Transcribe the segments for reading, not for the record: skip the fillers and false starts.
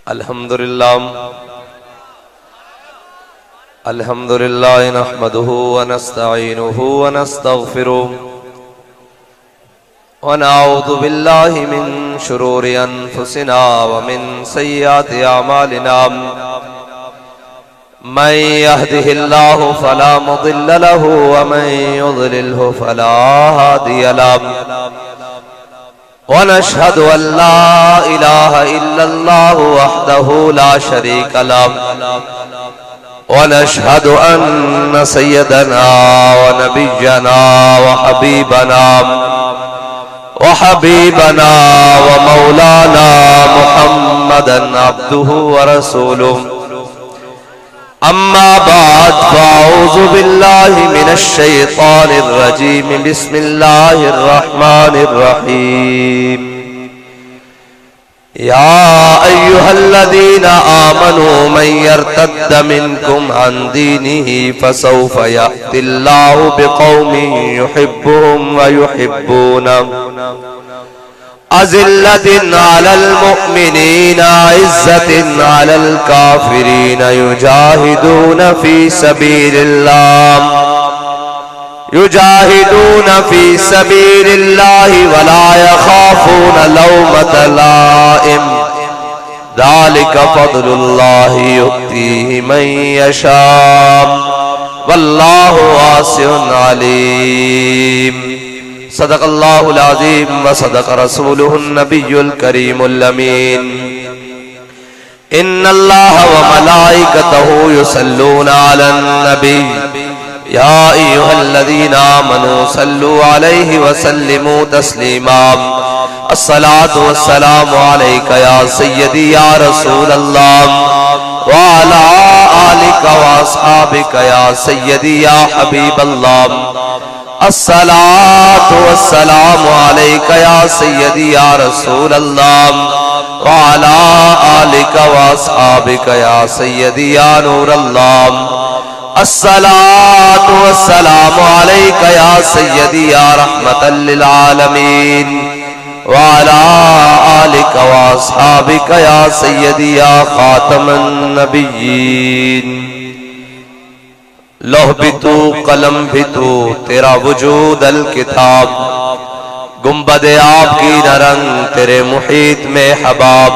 अल्हम्दुलिल्लाह नहमदुहु व नस्तईनुहु व नस्तगफिरुहु व नऊज़ु बिल्लाहि मिन शुरूरि अनफुसिना व मिन सय्यिआति अमालिना मन यहदिहिल्लाहु फला मुदिल्ल लहु व मन युद्लिलहु फला हादिय लहु व नशहदु अल्ला इलाहा इल्लल्लाहु वहदहु ला शरीक लहु व नशहदु अन्न सय्यदना व नबिय्यना व हबीबना व मौलाना मुहम्मदन अब्दुहु व रसूलुहु अम्मा बाद फ़अऊज़ु बिल्लाहि मिनश शैतानिर रजीम बिस्मिल्लाहिर रहमानिर रहीम या अय्युहल्लज़ीना आमनू मन यर्तद्द मिनकुम अन दीनिही फसौफ यअतिल्लाहु बिक़ौमिन युहिब्बुहुम व युहिब्बूनहु अज़िल्लतिन अलल मुअमिनीना इज़्ज़तिन अलल काफ़िरीन युजाहिदून फी सबीलिल्लाहि वला यख़ाफ़ून लौमत लाइम ज़ालिका फ़ज़लुल्लाहि युअतीहि मन यशा वल्लाहु वासिउन अलीम। सदक़ल्लाहुल अज़ीम व सदक़ रसूलुहुन नबियुल करीमुल अमीन। इन्नल्लाह व मलाइकतहु युसल्लूना अलन नबी या अय्युहल्लज़ीना आमनू सल्लु अलैहि व सल्लिमू तस्लीमा। अस्सलातु वस्सलामु अलैका या सय्यदी या रसूलल्लाह व अला आलिका व अस्हाबिका या सय्यदी या हबीबल्लाह। अस्सलातु वस्सलामु अलैका या सय्यदी या रसूलल्लाह व अला आलिका व अस्हाबिका या सय्यदी या नूरल्लाह। अस्सलातु वस्सलामु अलैका या सय्यदी या रहमतल लिल आलमीन व अला आलिका व अस्हाबिका या सय्यदी या खातमन नबिय्यीन। लौह भी तू कलम भी तू तेरा वजूद अल किताब गुम्बद आपकी नरंग तेरे मुहीत में हबाब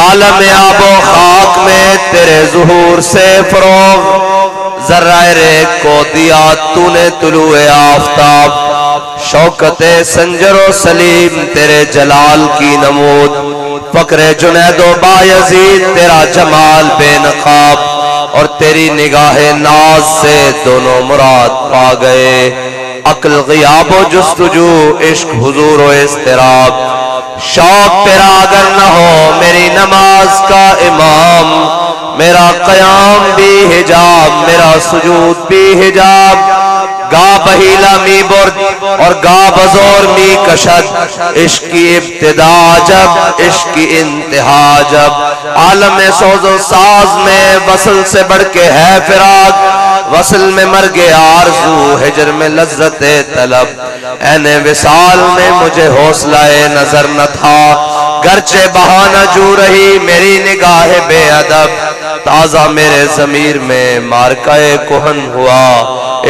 आलम आबो खाक में तेरे ज़ुहूर से फ़रोग़ ज़र्राए को दिया तूने तुलुए आफ़ताब शौकते संजरो सलीम तेरे जलाल की नमूद फ़क्रे जुनैदो बायज़ीद तेरा जमाल बेनक़ाब और तेरी निगाहे नाज से दोनों मुराद पा गए। अक्ल ग़ियाबो जुस्तुजू इश्क हुजूर व इज़्तिराब शौक तेरा अगर न हो मेरी नमाज का इमाम मेरा क़याम भी हिजाब मेरा सुजूद भी हिजाब गा बहीला मी बुर्द और गा बज़ोर मी कशद इश्क की इब्तिदा जब इश्क की इंतहा जब आलम सोज़ो साज में वसल से बढ़ के है फिराक वसल में मर गए आरज़ू हिजर में लज़्ज़ते तलब ऐने विसाल में मुझे हौसलाए नजर न था गर्चे बहाना जू रही मेरी निगाह बेअदब ताज़ा मेरे ज़मीर में मारकाए कुहन हुआ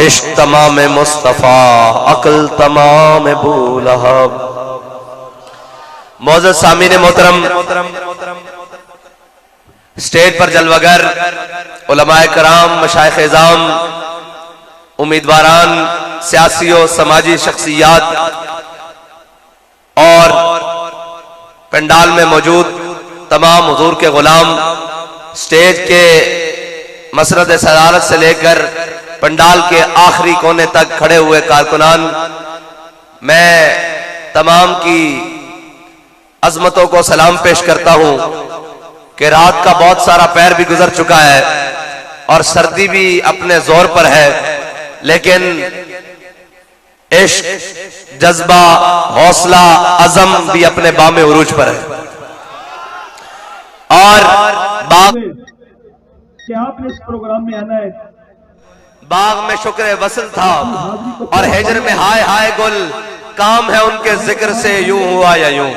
इश्क तमाम मुस्तफ़ा अक्ल तमाम बूलहब। मौजूद सामीन मोहतरम स्टेज पर जलवागर उलमाए कराम मशाइख इज़ाम उम्मीदवारान सियासी और समाजी शख्सियात और पंडाल में मौजूद तमाम हुजूर के गुलाम स्टेज के मसरद सदारत से लेकर पंडाल के आखिरी कोने तक खड़े हुए कारकुनान मैं तमाम की अजमतों को सलाम पेश करता हूं कि रात का बहुत सारा पैर भी गुजर चुका है और सर्दी भी अपने जोर पर है लेकिन इश्क जज्बा हौसला अज़म भी अपने बामे उरूज पर है और बाग कि आपने इस प्रोग्राम में आना है बाग में शुक्र वसल था और हिजर में हाय हाय गुल काम है उनके जिक्र से यूं हुआ या यूं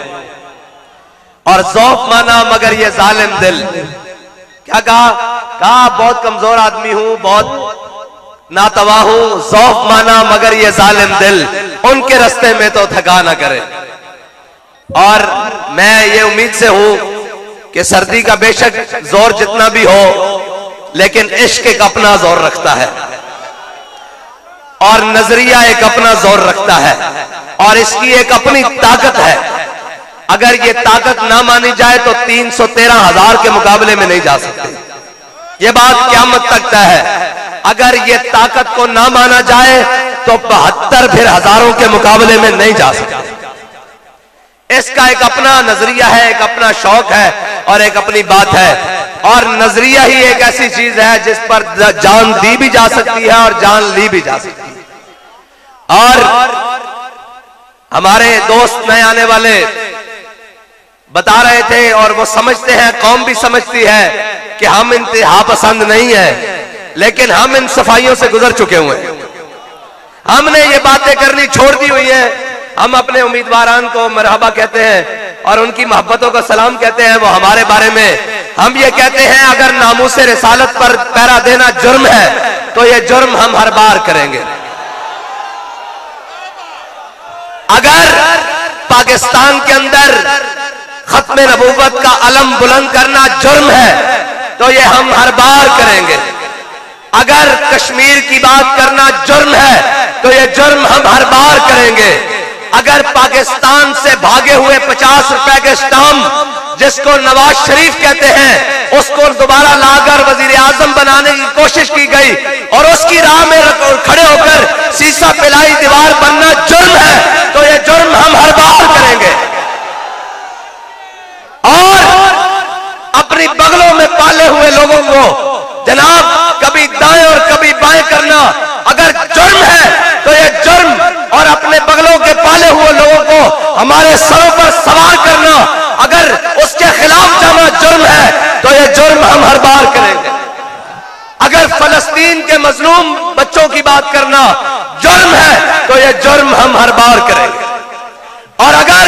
और ज़ौफ माना मगर ये जालिम दिल। क्या कहा बहुत कमजोर आदमी हूं, बहुत नातवा हूं। ज़ौफ माना मगर ये जालिम दिल, उनके रास्ते में तो थका ना करे। और मैं ये उम्मीद से हूं कि सर्दी का बेशक जोर जितना भी हो, लेकिन इश्क एक अपना जोर रखता है और नजरिया एक अपना जोर रखता है और इसकी एक अपनी ताकत है। अगर ये ताकत ना मानी जाए तो 313,000 के मुकाबले में नहीं जा सकते। ये बात क़यामत तक तय है। अगर ये ताकत को ना माना जाए तो 72 फिर हजारों के मुकाबले में नहीं जा सकते। इसका एक अपना नजरिया है, एक अपना शौक है और एक अपनी बात है। और नजरिया ही एक ऐसी चीज है जिस पर जान दी भी जा सकती है और जान ली भी जा सकती है। और हमारे दोस्त नए आने वाले बता रहे थे और वो समझते हैं, कौम भी समझती है कि हम इंतहा पसंद नहीं है, लेकिन हम इन सफाइयों से गुजर चुके हुए हैं। हमने ये बातें करनी छोड़ दी हुई है। हम अपने उम्मीदवारान को मरहबा कहते हैं और उनकी मोहब्बतों का सलाम कहते हैं। वो हमारे बारे में हम ये कहते हैं, अगर नामूसे रिसालत पर पहरा देना जुर्म है तो ये जुर्म हम हर बार करेंगे। अगर पाकिस्तान के अंदर खत्म नबूवत का अलम बुलंद करना जुर्म है तो ये हम हर बार करेंगे। अगर कश्मीर की बात करना जुर्म है तो ये जुर्म हम हर बार करेंगे। अगर पाकिस्तान से भागे हुए 50 रुपए के स्टाम्प जिसको नवाज शरीफ कहते हैं, उसको दोबारा लाकर वजीर आजम बनाने की कोशिश की गई और उसकी राह में खड़े होकर सीसा पिलाई दीवार बनना जुर्म है तो ये जुर्म हम हर बार करेंगे। और अपनी बगलों में पाले हुए लोगों को जनाब कभी दाएं और कभी बाएं करना अगर जुर्म है तो ये जुर्म, और अपने बगलों के पाले हुए लोगों को हमारे सरों पर सवार करना अगर उसके खिलाफ जाना जुर्म है तो ये जुर्म हम हर बार करेंगे। अगर फलस्तीन के मजलूम बच्चों की बात करना जुर्म है तो ये जुर्म हम हर बार करेंगे। और अगर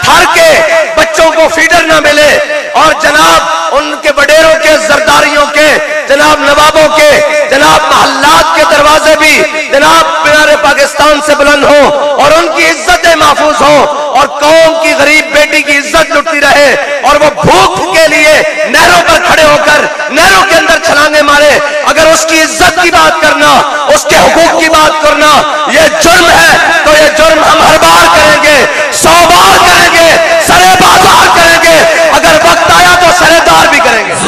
थर के बच्चों को फीडर ना मिले और जनाब उनके बडेरों के, जरदारियों के, जनाब नवाबों के, जनाब महल्लात के दरवाजे भी जनाब मीनारे पाकिस्तान से बुलंद हो और उनकी इज्जतें महफूज हो और कौम की गरीब बेटी की इज्जत लुटती रहे और वो भूख के लिए नहरों पर खड़े होकर नहरों के अंदर छलांगे मारे, अगर उसकी इज्जत की बात करना, उसके हुकूक की बात करना ये जुर्म है तो ये जुर्म हम हर बार करेंगे, 100 बार करेंगे, सरे बाजार करेंगे, अगर वक्त आया तो सरेदार भी करेंगे।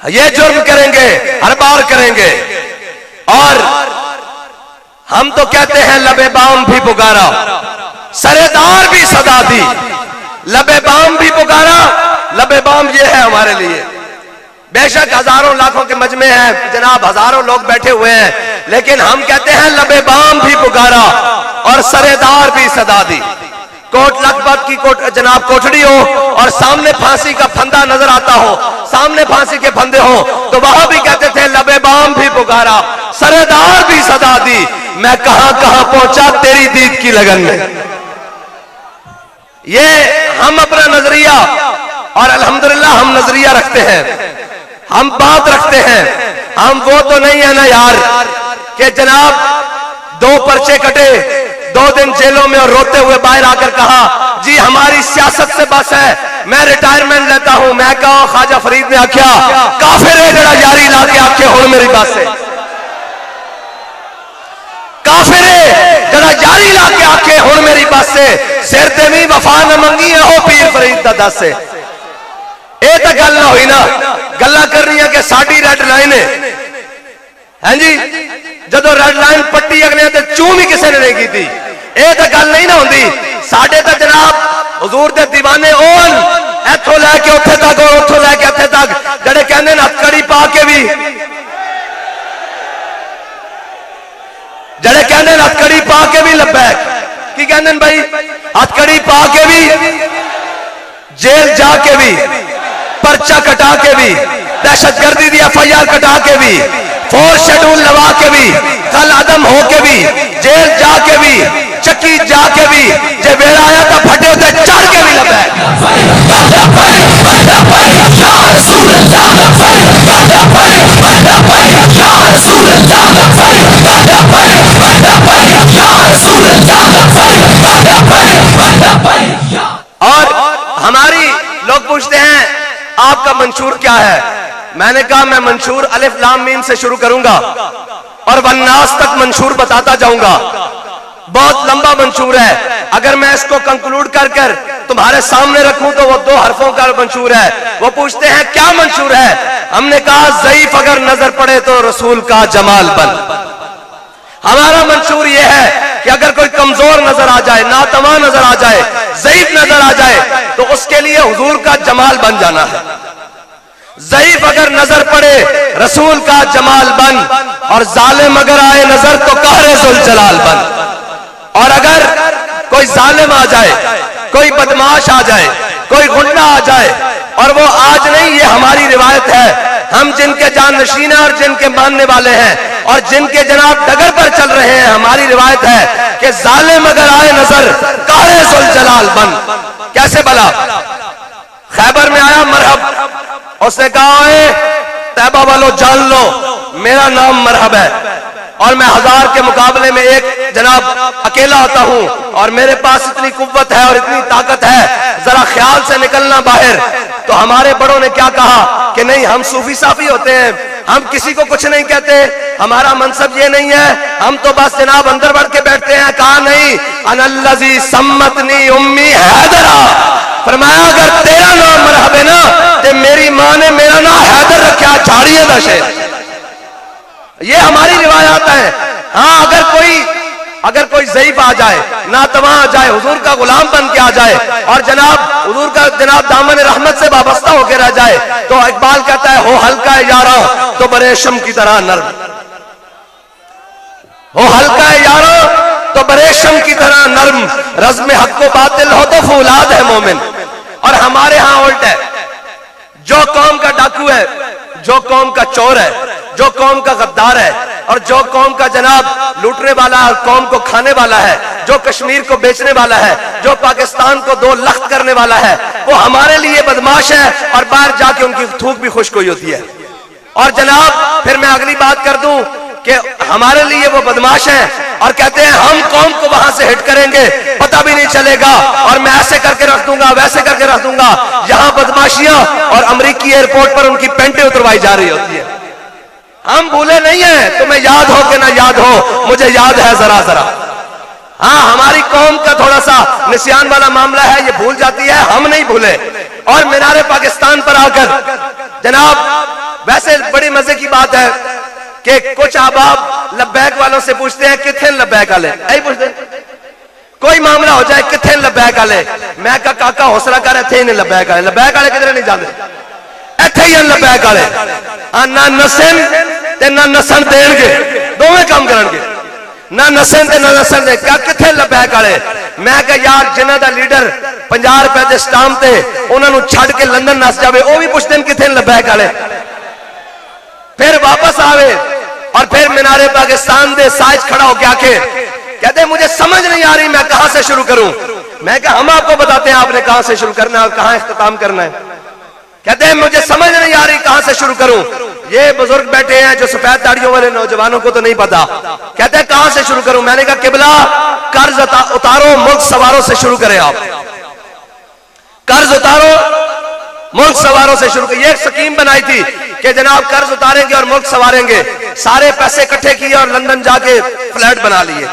ये जुर्म करेंगे, हर बार करेंगे। और हम तो कहते हैं लबे बाम भी पुकारा, सरेदार भी सदा दी। लबे बाम भी पुकारा, लबे बाम ये है हमारे लिए। बेशक हजारों लाखों के मजमे हैं जनाब, हजारों लोग बैठे हुए हैं, लेकिन हम कहते हैं लबे बाम भी पुकारा और सरेदार भी सदा दी। कोट लखपत की जनाब कोठड़ी हो और सामने फांसी का फंदा नजर आता हो, सामने फांसी के फंदे हो, तो वहां भी कहते थे लबे बाम भी पुकारा, सरेदार भी सदा दी। मैं कहां कहां पहुंचा तेरी दीद की लगन में। ये हम अपना नजरिया, और अल्हम्दुलिल्लाह हम नजरिया रखते हैं, हम बात रखते हैं। हम वो तो नहीं है ना यार कि जनाब 2 पर्चे कटे, 2 दिन जेलों में और रोते हुए बाहर आकर कहा जी हमारी सियासत से बस है, मैं रिटायरमेंट लेता हूं। मैं कहा ख्वाजा फरीद ने आख्या काफिर है जरा जारी ला के आखे हुण मेरी बात से, काफिर है जरा जारी ला के आखे हुण मेरी बात से, सिर ते भी वफा न मंगी है हो पीर फरीद दा दस से। ये तो गल ना हुई ना, गल्लां कर रही है कि साडी रेड लाइन है जी, जदों रेड लाइन पट्टी अगले ते चूम ही किसी ने नहीं की थी। ये तो गल नहीं ना होंदी। साडे तो जनाब हुजूर दे दीवाने ओन इथों लैके उत्थे तक और उत्थों लैके इत्थे तक, जड़े कहंदे हथकड़ी पा के भी, जड़े कहंदे हथकड़ी पा के भी लब्बैक, की कहंदे भाई हथकड़ी पा के भी जेल जाके भी, पर्चा कटा के भी, दहशतगर्दी दी FIR कटा के भी, 4 शेड्यूल लगा के भी, कल आदम हो के भी, जेल जाके भी, चक्की जाके भी, जे बेड़ा आया था फटे होते चढ़ के भी लगा और हमारी लोग पूछते हैं आपका मंशूर क्या है? मैंने कहा मैं मंशूर अलिफ लाम मीम से शुरू करूंगा और वन्नास तक मंशूर बताता जाऊंगा। बहुत लंबा मंशूर है, अगर मैं इसको कंक्लूड कर कर तुम्हारे सामने रखूं तो वो 2 हरफों का मंशूर है। वो पूछते हैं क्या मंशूर है? हमने कहा ज़ईफ अगर नजर पड़े तो रसूल का जमाल बन। हमारा मंशूर ये है कि अगर कोई कमजोर नजर आ जाए, नातमा नजर आ जाए, ज़ईफ नजर आ जाए तो उसके लिए हुजूर का जमाल बन जाना है। ज़ईफ अगर नजर पड़े रसूल का जमाल बन, और जालिम अगर आए नजर तो कहरे जुल जलाल बन। और अगर कोई जालिम आ जाए, कोई बदमाश आ जाए, कोई गुंडा आ जाए, और वो आज नहीं, ये हमारी रिवायत है, हम जिनके जाननशीन हैं और जिनके मानने वाले हैं और जिनके जनाब डगर पर चल रहे हैं, हमारी रिवायत है कि जालिम अगर आए नजर कहरे जुल जलाल बन। कैसे भला? खैबर में आया मरहब, उसने कहा तैबा वालों जान लो मेरा नाम मरहब है और मैं 1000 के मुकाबले में एक जनाब अकेला आता हूं और मेरे पास इतनी कुव्वत है और इतनी ताकत है, जरा ख्याल से निकलना बाहर। तो हमारे बड़ों ने क्या कहा कि नहीं, हम सूफी साफी होते हैं, हम किसी को कुछ नहीं कहते, हमारा मनसब ये नहीं है, हम तो बस जनाब अंदर बढ़ के बैठते हैं। कहा नहीं, अनल्लज़ी सम्मतनी उम्मी हैदरा, फरमाया अगर तेरा नाम मरहब है ना तो मेरी मां ने मेरा नाम हैदर रखा, झाड़िए दशे। ये हमारी रिवायात है। हाँ, अगर कोई ज़ईफ आ जाए, नातवा आ जाए, हुजूर का गुलाम बन के आ जाए और जनाब हुजूर का जनाब दामन रहमत से वाबस्ता होकर रह जाए, तो इकबाल कहता है हो हल्का यारा तो बरेशम की तरह नर्म, हो हल्का यारा तो बरेशम की तरह नर्म, रज़्म हक को बातिल हो तो फौलाद है मोमिन। और हमारे यहाँ उल्टा है, जो कौम का डाकू है, जो कौम का चोर है, जो कौम का गद्दार है और जो कौम का जनाब लूटने वाला है और कौम को खाने वाला है, जो कश्मीर को बेचने वाला है, जो पाकिस्तान को 2 लख्त करने वाला है, वो हमारे लिए बदमाश है और बाहर जाके उनकी थूक भी खुश्क हुई होती है। और जनाब फिर मैं अगली बात कर दूं कि हमारे लिए वो बदमाश है और कहते हैं हम कौम को वहां से हिट करेंगे, पता भी नहीं चलेगा और मैं ऐसे करके रख दूंगा, वैसे करके रख दूंगा। यहां बदमाशियां और अमेरिकी एयरपोर्ट पर उनकी पेंटें उतरवाई जा रही होती है। हम भूले नहीं है, तुम्हें याद हो कि ना याद हो, मुझे याद है जरा जरा। हाँ, हमारी कौम का थोड़ा सा निस्यान वाला मामला है, ये भूल जाती है, हम नहीं भूले। और मीनारे पाकिस्तान पर आकर जनाब वैसे बड़ी मजे की बात है कि कुछ अहबाब लब्बैक वालों से पूछते हैं किथे लब्बैक आले, यही पूछते कोई मामला हो जाए किथे लब्बैक आले। मैं कहा काका हौसला कर, इथे ही नहीं लब्बैक आले, लब्बैक आले किधरे नहीं जाते, इथे ही लब्बैक आले। ना नसन ते ना नसन देंगे, दोवें काम करेंगे, ना नसन ते ना नसन दे। क्या किथे लब्बैक आले? मैं कहा यार जिन्हां दा लीडर 50 रुपए के स्टाम्प ते उन्होंने छड़ के लंदन नस जावे, वो भी पुछते हैं किथे लब्बैक आले। फिर वापस आवे और फिर मीनारे पाकिस्तान दे साइज खड़ा होके आके कहते मुझे समझ नहीं आ रही मैं कहां से शुरू करूं। मैं कहा हम आपको बताते हैं आपने कहां से शुरू करना है और कहां इख्तिताम करना है। कहते हैं मुझे समझ नहीं आ रही कहां से शुरू करूं। ये बुजुर्ग बैठे हैं जो सफेद दाढ़ियों वाले नौजवानों को तो नहीं पता। कहते हैं कहां से शुरू करूं। मैंने कहा किबला कर्ज उतारो, मुल्क सवारों से शुरू करें। आप कर्ज उतारो, मुल्क सवारों से शुरू। ये एक स्कीम बनाई थी कि जनाब कर्ज उतारेंगे और मुल्क सवारेंगे। सारे पैसे इकट्ठे किए और लंदन जाके फ्लैट बना लिए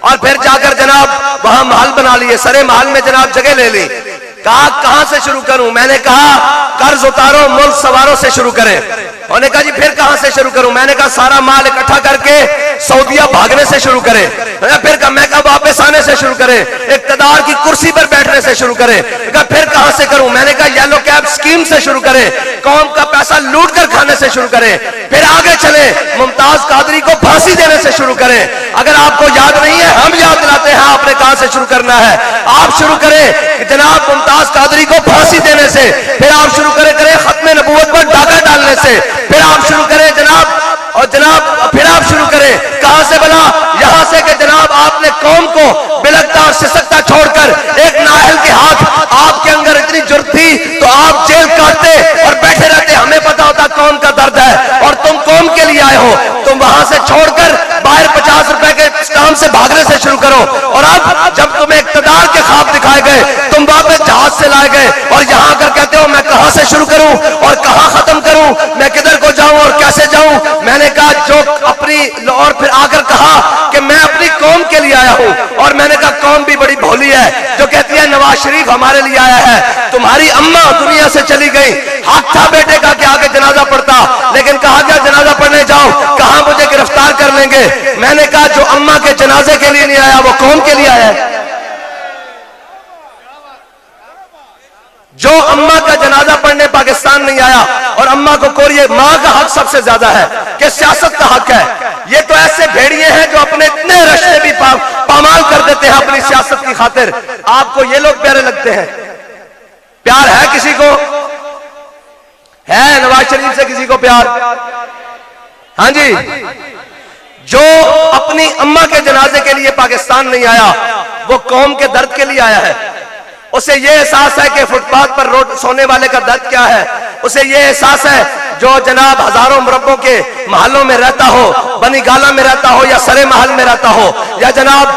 और फिर जाकर जनाब वहां महल बना लिए। सरे महल में जनाब जगह ले ली। कहा कहां से शुरू करूं। मैंने कहा कर्ज उतारो, मुल्क सवारों से शुरू करें। उन्होंने कहा जी फिर कहां से शुरू करूं। मैंने कहा सारा माल इकट्ठा करके सऊदिया भागने से शुरू करे, फिर मैं कहा वापस आने से शुरू करे, इक्तदार की कुर्सी पर बैठने से शुरू करे, फिर कहां से करूं, मैंने कहा येलो कैब स्कीम से शुरू करे, कौम का पैसा लूट कर खाने से शुरू करे, फिर आगे चले मुमताज कादरी को फांसी देने से शुरू करें। अगर आपको याद नहीं है हम याद दिलाते हैं आपने कहां से शुरू करना है। आप शुरू करें जनाब मुमताज कादरी को फांसी देने से, फिर आप शुरू करें खत्मे नबूवत पर डाका डालने से, फिर आप शुरू करें जनाब फिर आप शुरू करें कहां से बना, यहां से कि जनाब आपने कौम को बिलकता और सिसकता छोड़कर एक नाअहल के हाथ आपके अंदर इतनी जुर्त थी तो आप जेल काटते और बैठे रहते, हमें पता होता कौम का दर्द है और तुम कौम के लिए आए हो, तुम वहां से छोड़कर बाहर 50 रुपए के काम से भागने से शुरू करो। और अब जब तुम्हें इक्तदार के ख्वाब दिखाए गए तुम वापस जहाज से लाए गए और यहां आकर कहते हो मैं कहां से शुरू करूं और कहां खत्म करूं, मैं किधर को जाऊं और कैसे जाऊं। मैंने कहा जो अपनी, और फिर आकर कहा कि मैं अपनी कौम के लिए आया हूं, और मैंने कहा कौम भी बड़ी भोली है जो कहती है नवाज शरीफ हमारे लिए आया है, तुम्हारी अम्मा दुनिया से चली गई, हक था बेटे का कि आगे जनाजा पढ़ता, लेकिन कहा गया जनाजा पढ़ने जाओ, कहां मुझे गिरफ्तार कर लेंगे। मैंने कहा जो अम्मा के जनाजे के लिए नहीं आया वो कौम के लिए आया है। जो अम्मा का जनाजा पढ़ने पाकिस्तान नहीं आया, और अम्मा को कोरिए मां का हक सबसे ज्यादा है कि सियासत का हक है। ये तो ऐसे भेड़िए हैं जो अपने इतने रिश्ते भी पामाल कर देते हैं अपनी सियासत की खातिर। आपको ये लोग प्यारे लगते हैं? प्यार है किसी को? है नवाज शरीफ से किसी को प्यार? हाँ जी। जो अपनी अम्मा के जनाजे के लिए पाकिस्तान नहीं आया वो कौम के दर्द के लिए आया है। उसे ये एहसास है कि फुटपाथ पर रोड सोने वाले का दर्द क्या है। उसे ये एहसास है जो जनाब हजारों मुरब्बों के महलों में रहता हो, बनी गाला में रहता हो या सरे महल में रहता हो या जनाब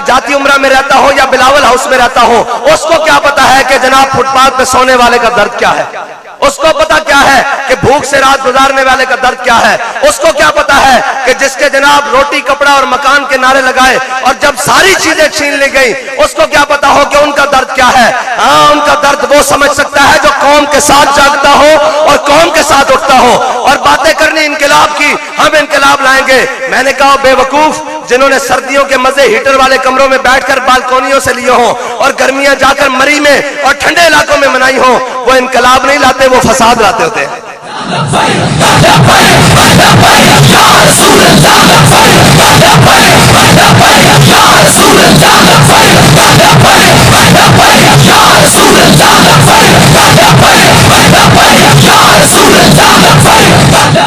जाती उम्रा में रहता हो या बिलावल हाउस में रहता हो, उसको क्या पता है कि जनाब फुटपाथ पे सोने वाले का दर्द क्या है। उसको पता क्या है कि भूख से रात गुजारने वाले का दर्द क्या है। उसको क्या पता है कि जिसके जनाब रोटी कपड़ा और मकान के नारे लगाए और जब सारी चीजें छीन ली गई उसको क्या पता हो कि उनका दर्द क्या है। हाँ, उनका दर्द वो समझ सकता है जो कौम के साथ जागता हो और कौम के साथ उठता हो। और बातें करनी इनकलाब की, हम इनकलाब लाएंगे। मैंने कहा बेवकूफ जिन्होंने सर्दियों के मजे हीटर वाले कमरों में बैठकर बालकोनियों से लिए हो और गर्मियां जाकर मरी में और ठंडे इलाकों में मनाई हो, वो इनकलाब नहीं लाते, वो फसाद लाते होते हैं।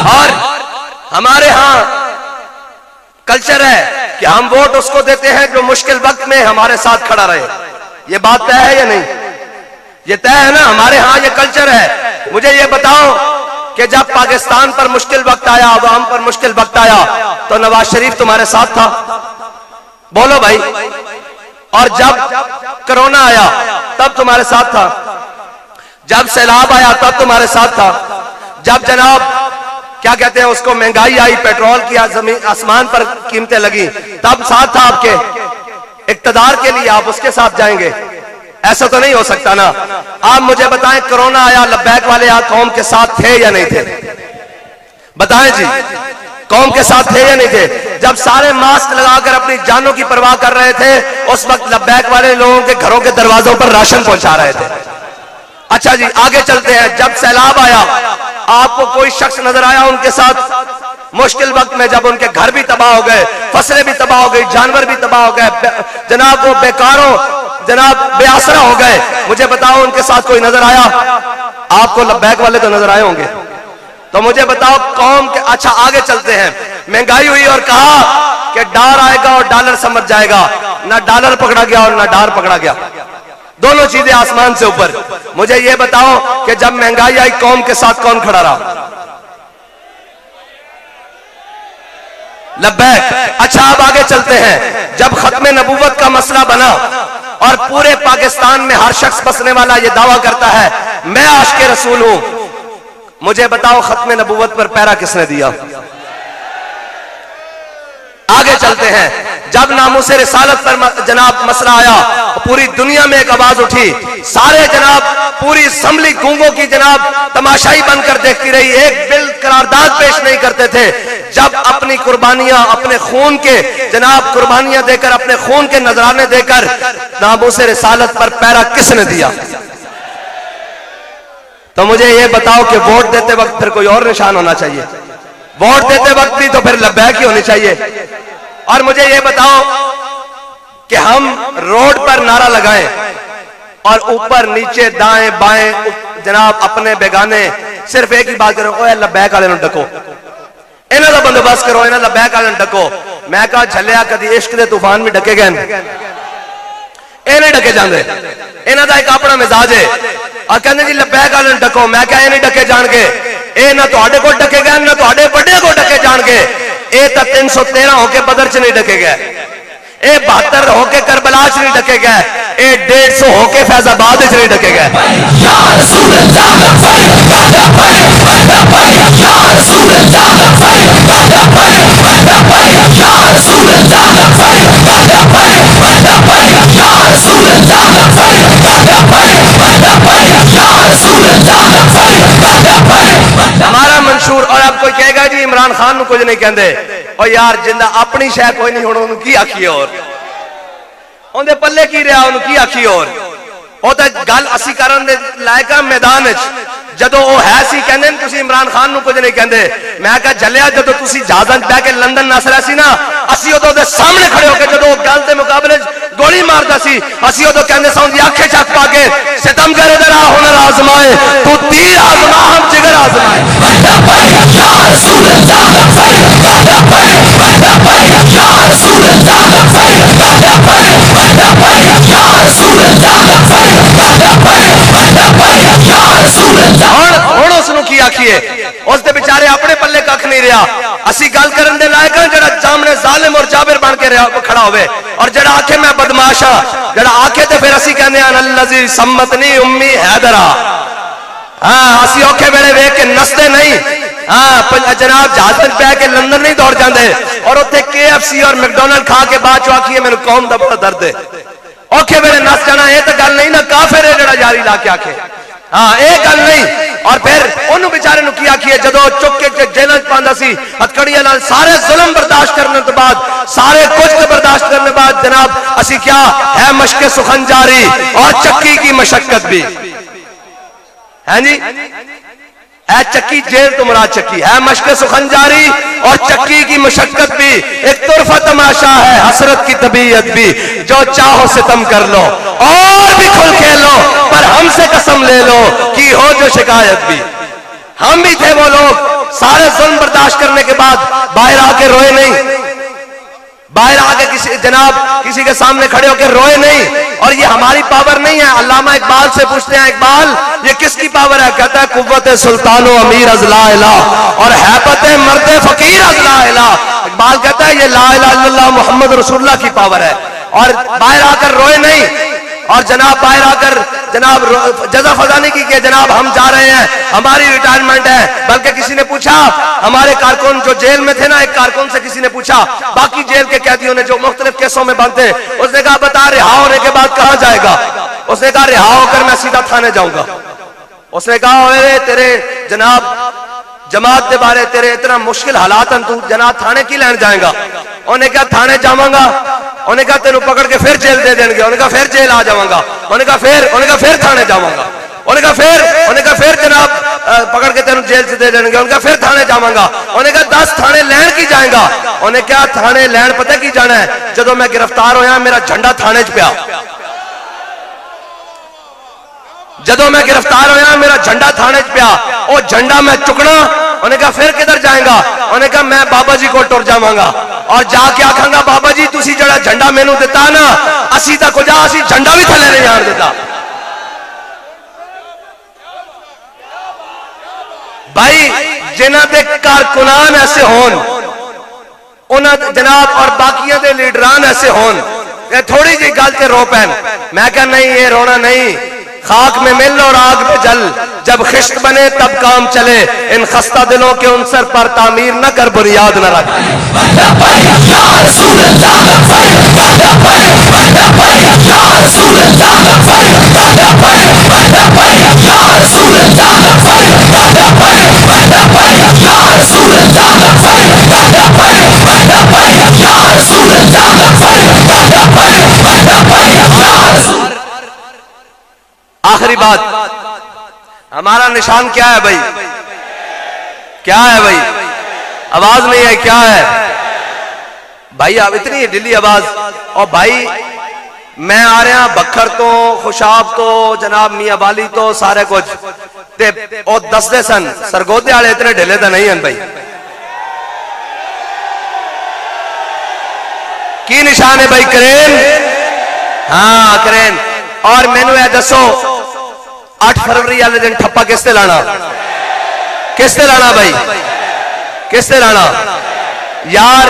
और हमारे यहां कल्चर है कि हम वोट उसको देते हैं जो मुश्किल वक्त में हमारे साथ खड़ा रहे। ये बात तय है या नहीं? ये तय है ना, हमारे यहां ये कल्चर है। मुझे ये बताओ कि जब पाकिस्तान पर मुश्किल वक्त आया, अवाम पर मुश्किल वक्त आया, तो नवाज शरीफ तुम्हारे साथ था? बोलो भाई। और जब कोरोना आया तब तुम्हारे साथ था? जब सैलाब आया तब तुम्हारे साथ था? जब जनाब क्या कहते हैं उसको महंगाई आई, पेट्रोल की जमीन आसमान पर कीमतें लगी, तब साथ था आपके? इक्तदार के लिए आप उसके साथ जाएंगे? ऐसा तो नहीं हो सकता ना। आप मुझे बताएं, कोरोना आया, लब्बैक वाले आप कौम के साथ थे या नहीं थे? बताएं जी, कौम के साथ थे या नहीं थे? जब सारे मास्क लगाकर अपनी जानों की परवाह कर रहे थे उस वक्त लब्बैक वाले लोगों के घरों के दरवाजों पर राशन पहुंचा रहे थे। अच्छा जी, आगे चलते हैं। जब सैलाब आया आपको कोई शख्स नजर आया उनके साथ? मुश्किल वक्त में जब उनके घर भी तबाह हो गए, फसलें भी तबाह हो गई, जानवर भी तबाह हो गए, जनाब वो बेकारों जनाब बेआसरा हो गए, मुझे बताओ उनके साथ कोई नजर आया? आपको लब्बैक वाले तो नजर आए होंगे। तो मुझे बताओ कौम के। अच्छा आगे चलते हैं। महंगाई हुई और कहा कि डॉलर आएगा और डॉलर समझ जाएगा। ना डॉलर पकड़ा गया और ना डॉलर पकड़ा गया, दोनों चीजें आसमान से ऊपर। मुझे यह बताओ कि जब महंगाई आई कौम के साथ कौन खड़ा रहा? लब्बैक। अच्छा अब आगे चलते हैं। जब खत्मे नबूवत का मसला बना और पूरे पाकिस्तान में हर शख्स बसने वाला यह दावा करता है मैं आशिक़े रसूल हूं, मुझे बताओ खत्मे नबूवत पर पैरा किसने दिया? आगे चलते हैं। जब नामूसे रिसालत पर जनाब मसला आया पूरी दुनिया में एक आवाज उठी, सारे जनाब पूरी असम्बली गूंगों की जनाब तमाशाई बनकर देखती रही, एक बिल करारदाद पेश नहीं करते थे। जब अपनी कुर्बानियां अपने खून के जनाब कुर्बानियां देकर अपने खून के नजराने देकर नामूस रिसालत पर पैरा किसने दिया? तो मुझे ये बताओ कि वोट देते वक्त फिर कोई और निशान होना चाहिए? वोट देते वक्त भी तो फिर लब्बैक ही होनी चाहिए। और मुझे ये बताओ कि हम रोड पर नारा लगाएं और ऊपर नीचे दाएं बाएं जनाब अपने बेगाने सिर्फ एक ही बात करो, ओए लब्बैक वाले डको, इन्हों का बंदोबस्त करो, इन्हों लब्बैक वाले डको। मैं कहा झलिया कदी इश्क के तूफान भी डके गए, ये नहीं डके जाते, इन्हों का एक अपना मिजाज है। और कहते जी लब्बैक वाले डको, मैं क्या ये नहीं डके जाएंगे, ये ना थोड़े को डके गए ना थोड़े बड़े को डके जाएंगे। ये तो 313 होके बदर च नहीं डके गए, ये 72 होके करबला च नहीं डके गए, ये 150 होके फैजाबाद च नहीं डके गए। हमारा मंशूर। और अब कोई कहेगा जी इमरान खान कुछ नहीं कहते, और यार जिंदा अपनी शह कोई नहीं होना की आखिए, और उनके पल्ले की रहा की आखिए, और तो गल असी करन दे लायक मैदान जदों वो है सी कहंदे तुसी इमरान खान कुछ नहीं कहते। मैं कहा झलिया जदों तुसी जहाज़ बह के लंदन नस रहा सी ना, असी उदों दे सामने खड़े होकर जदों गल के मुकाबले गोली मारता सी, असी उदों कहंदे सी उनकी आंखें चक पा के सितम करे जरा हुनर आजमाए, तू तीर आजमा हम जिगर आजमाए। ਹੁਣ ਉਸ ਨੂੰ ਕੀ ਆਖੀਏ, ਉਸ ਦੇ ਵਿਚਾਰੇ ਆਪਣੇ ਪੱਲੇ ਕੱਖ नहीं रहा। ਅਸੀਂ ਗੱਲ ਕਰਨ ਦੇ ਲਾਇਕ ਹਾਂ ਜਿਹੜਾ ਸਾਹਮਣੇ ਜ਼ਾਲਿਮ और जाबिर बन के खड़ा होवे, और ਜਿਹੜਾ आखे मैं बदमाश हाँ, ਜਿਹੜਾ आखे तो फिर ਅਸੀਂ ਕਹਿੰਦੇ ਹਾਂ अल्लज़ी सम्मतनी उम्मी हैदरा। हाँ ਅਸੀਂ औखे वेले वेख के नसते नहीं, हाँ जनाब जहाज में बह के लंदन नहीं दौड़ जाते, और उत्थे KFC और मैकडोनल्ड खा के बाद चो आखिए मैंने कौम का बड़ा दर्द है। औखे वेले नस जाना ये तो गल नहीं ना, काफिर है जड़ा जारी ला के आखे, हाँ ये गल नहीं। और फिर उन्होंने बेचारे की आखिए जदों चुक के जेल पांदा सी हथकड़ियां नाल, सारे जुल्म बर्दाश्त करने के बाद, सारे कुछ बर्दाश्त करने के बाद जनाब असी क्या है मशक सुखन जारी और चक्की की मशक्कत भी है जी। है चक्की जेल तो मुराद चक्की है, मशक सुखन जारी और चक्की की मशक्कत भी, एक तुरफा तमाशा है हसरत की तबीयत भी, जो चाहो सितम कर लो और भी खुल खेलो, पर हमसे कसम ले लो कि हो जो शिकायत भी। हम भी थे वो लोग सारे जुल्म बर्दाश्त करने के बाद बाहर आके रोए नहीं, बाहर आके किसी जनाब किसी के सामने खड़े होकर रोए नहीं। और ये हमारी पावर नहीं है। अल्लामा इकबाल से पूछते हैं, इकबाल ये किसकी पावर है? कहता है कुव्वत सुल्तानो अमीर अज़ला इला और हैबत मर्द फकीर अज़ला इला। इकबाल कहता है ये ला इलाहा इल्लल्लाह मोहम्मद रसूलुल्लाह की पावर है। और बाहर आकर रोए नहीं, और जनाब बाहर आकर जनाब जजा फजानी की कि जनाब हम जा रहे हैं, हमारी रिटायरमेंट है। बल्कि किसी ने पूछा, हमारे कारकुन जो जेल में थे ना, एक कारकुन से किसी ने पूछा बाकी जेल के कैदियों ने जो मुख्तलिफ केसों में बंद थे, उसने कहा बता रिहा होने के बाद कहां जाएगा? उसने कहा रिहा होकर मैं सीधा थाने जाऊंगा। उसने कहा अरे तेरे जनाब जमात के बारे तेरे इतना मुश्किल हालात हैं, तू जनाब थाने की लैन जाएगा? उन्हें कहा थाने जाऊंगा। उन्हें कहा तेन पकड़ के फिर जेल दे देंगे। उन्हें कहा फिर जेल आ जाऊंगा। उन्हें कहा फिर थाने जाऊंगा। उन्हें कहा फिर जनाब पकड़ के तेन जेल से दे देंगे। उनका फिर थाने जाऊंगा। उन्हें कहा 10 थाने लैन की जाएगा। उन्हें क्या थाने लैन पता की जाना है? जदों मैं गिरफ्तार होया मेरा झंडा थाने च पिया, जदों मैं गिरफ्तार होया मेरा झंडा थाने च पिया, वो झंडा मैं चुकना। उन्हें कहा फिर किधर जाएगा? उन्हें कहा मैं बाबा जी को टुर जावांगा और जाके आखांगा बाबा जी तुसी जड़ा झंडा मैनू दिता ना, असी तक को जा असी झंडा भी थले नहीं जान देता। भाई जिन्हां दे कारकुनान ऐसे होन, उन्हां जनाब और बाकियां दे लीडरान ऐसे होन, ये थोड़ी जी गल ते रो पैन। मैं कहा नहीं ये रोना नहीं, खाक में मिल और आग में जल, जब खिश्त बने तब काम चले, इन खस्ता दिलों के उनसर पर तामीर न कर बुनियाद न रख। बात, हमारा निशान क्या है भाई? क्या है भाई? आवाज नहीं है, क्या है भाई? आप इतनी ढीली आवाज। और भाई मैं आ रहा बखर तो, खुशाब तो, जनाब मियां वाली तो सारे कुछ ते और दसदे सन सरगोदे वाले इतने ढिले तो नहीं हैं भाई। की निशान है भाई? क्रेन। हाँ क्रेन। और मैनू यह दसो 8 फरवरी वाले दिन ठप्पा किसते लाना? किसते लाना भाई? किसते लाना यार?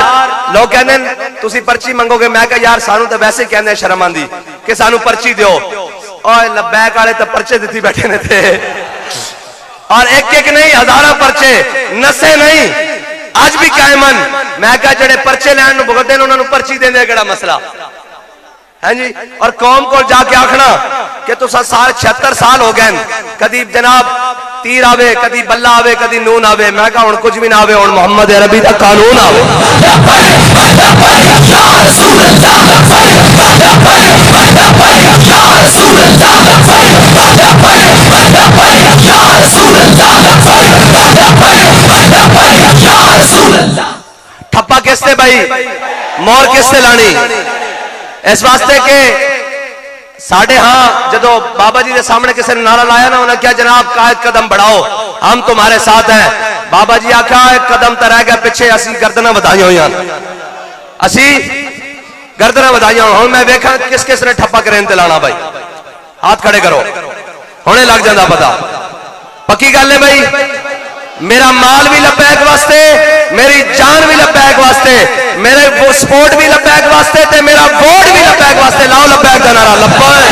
लोग कहते तुसी पर्ची मंगोगे, मैं कहा यार सानू तो वैसे ही कहने शर्म आंदी कि सानू पर्ची दो। और लब्बैक वाले तो पर्चे दिती बैठे ने थे, और एक एक नहीं हजारों पर्चे, नशे नहीं आज भी कायमन। मैं कहा जेड़े पर्चे लैन भुगतते उन्होंने पर्ची देने केड़ा मसला है जी? और कौम को जाके आखना कि तुसा साल 76 साल हो गए, कदी जनाब तीर आवे, कदी बल्ला आवे, कदी नून आवे। मैं कहा हुण कुछ भी ना आवे, हुण मोहम्मद अरबी का कानून आवे। ठप्पा किससे भाई? मोर किससे लानी? इस वास्ते के साढ़े हाँ जो बाबा जी के सामने किसी ने नारा लाया ना, उन्हें क्या जनाब कहा एक कदम बढ़ाओ, हम तुम्हारे साथ हैं। बाबा जी आख्या एक कदम तो रह गया पिछे, असी गर्दना बधाई हुई, असी गर्दना बधाई हूं। मैं वेखा किस किस ने ठप्पा करें ते लाना भाई? हाथ खड़े करो, होने लग जाता पता। पक्की गल है भाई? मेरा माल भी लब्बैक वास्ते, मेरी जान भी लब्बैक वास्ते, मेरे स्पोर्ट भी लब्बैक वास्ते, ते मेरा वोट भी लब्बैक वास्ते। लाओ लब्बैक का नारा, लब्बैक।